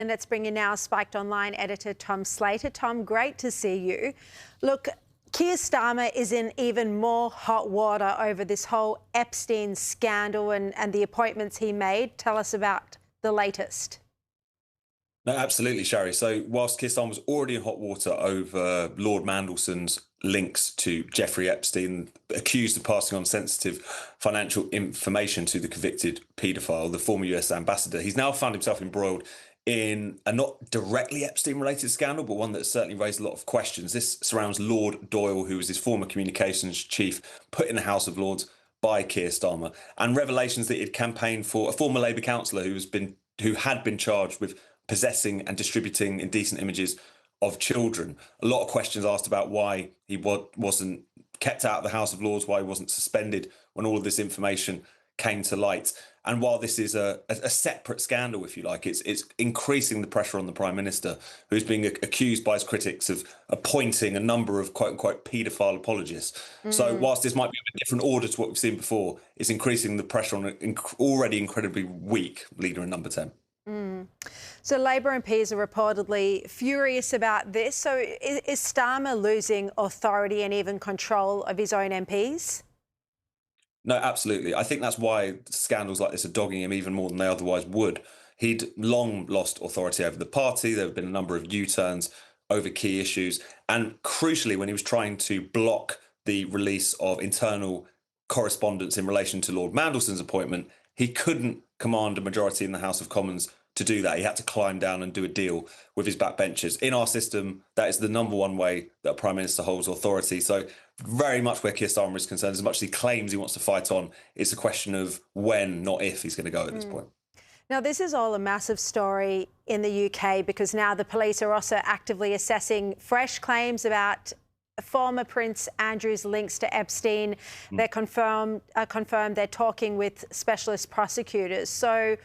And let's bring in now Spiked Online Editor Tom Slater. Tom, great to see you. Look, Keir Starmer is in even more hot water over this whole Epstein scandal and the appointments he made. Tell us about the latest. No, absolutely, Sharri. So whilst Keir Starmer was already in hot water over Lord Mandelson's links to Jeffrey Epstein, accused of passing on sensitive financial information to the convicted paedophile, the former US ambassador, he's now found himself embroiled in a not directly Epstein-related scandal, but one that certainly raised a lot of questions. This surrounds Lord Doyle, who was his former communications chief, put in the House of Lords by Keir Starmer, and revelations that he'd campaigned for a former Labour councillor who had been charged with possessing and distributing indecent images of children. A lot of questions asked about why he wasn't kept out of the House of Lords, why he wasn't suspended when all of this information came to light. And while this is a separate scandal, if you like, it's increasing the pressure on the Prime Minister, who's being accused by his critics of appointing a number of quote-unquote paedophile apologists. So whilst this might be of a different order to what we've seen before, it's increasing the pressure on an already incredibly weak leader in number 10. So Labor MPs are reportedly furious about this. So is Starmer losing authority and even control of his own MPs? No, absolutely. I think that's why scandals like this are dogging him even more than they otherwise would. He'd long lost authority over the party. There have been a number of U-turns over key issues. And crucially, when he was trying to block the release of internal correspondence in relation to Lord Mandelson's appointment, he couldn't command a majority in the House of Commons to do that. He had to climb down and do a deal with his backbenchers. In our system, that is the number one way that a Prime Minister holds authority. So very much where Keir Starmer is concerned, as much as he claims he wants to fight on, it's a question of when, not if, he's going to go at this point. Now, this is all a massive story in the UK because now the police are also actively assessing fresh claims about former Prince Andrew's links to Epstein. They're confirmed they're talking with specialist prosecutors. So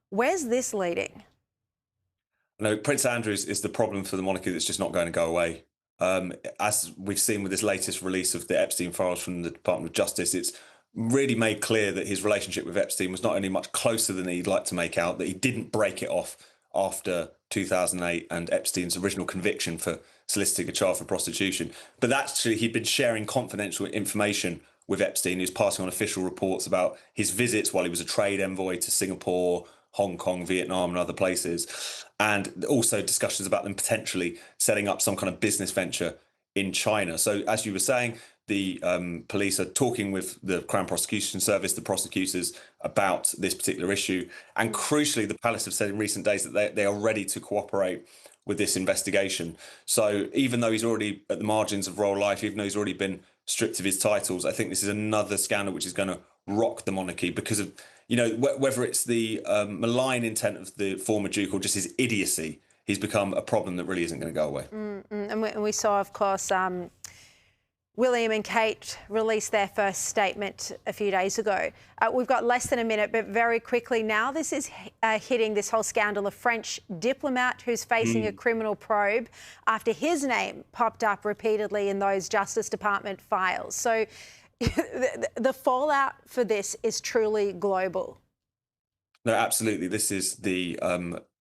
where's this leading? No, Prince Andrew's is the problem for the monarchy that's just not going to go away. As we've seen with this latest release of the Epstein files from the Department of Justice, it's really made clear that his relationship with Epstein was not only much closer than he'd like to make out, that he didn't break it off after 2008 and Epstein's original conviction for soliciting a child for prostitution, but actually he'd been sharing confidential information with Epstein. He was passing on official reports about his visits while he was a trade envoy to Singapore, Hong Kong, Vietnam and other places, and also discussions about them potentially setting up some kind of business venture in China. So as you were saying, the police are talking with the Crown Prosecution Service, the prosecutors, about this particular issue. And crucially, the palace have said in recent days that they are ready to cooperate with this investigation. So even though he's already at the margins of royal life, even though he's already been stripped of his titles, I think this is another scandal which is going to rock the monarchy because of, you know, whether it's the malign intent of the former Duke or just his idiocy, he's become a problem that really isn't going to go away. And we saw, of course, William and Kate released their first statement a few days ago. We've got less than a minute, but very quickly now, this is hitting this whole scandal. A French diplomat who's facing a criminal probe after his name popped up repeatedly in those Justice Department files. So the fallout for this is truly global. No, absolutely. This is the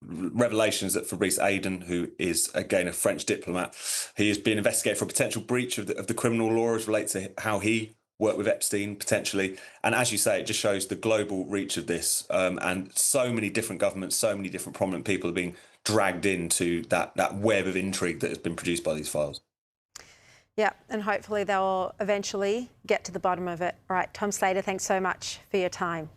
revelations that Fabrice Aiden, who is, again, a French diplomat, he has been investigated for a potential breach of the criminal law as relates to how he worked with Epstein, potentially. And as you say, it just shows the global reach of this. And so many different governments, so many different prominent people are being dragged into that web of intrigue that has been produced by these files. Yeah, and hopefully they'll eventually get to the bottom of it. All right, Tom Slater, thanks so much for your time.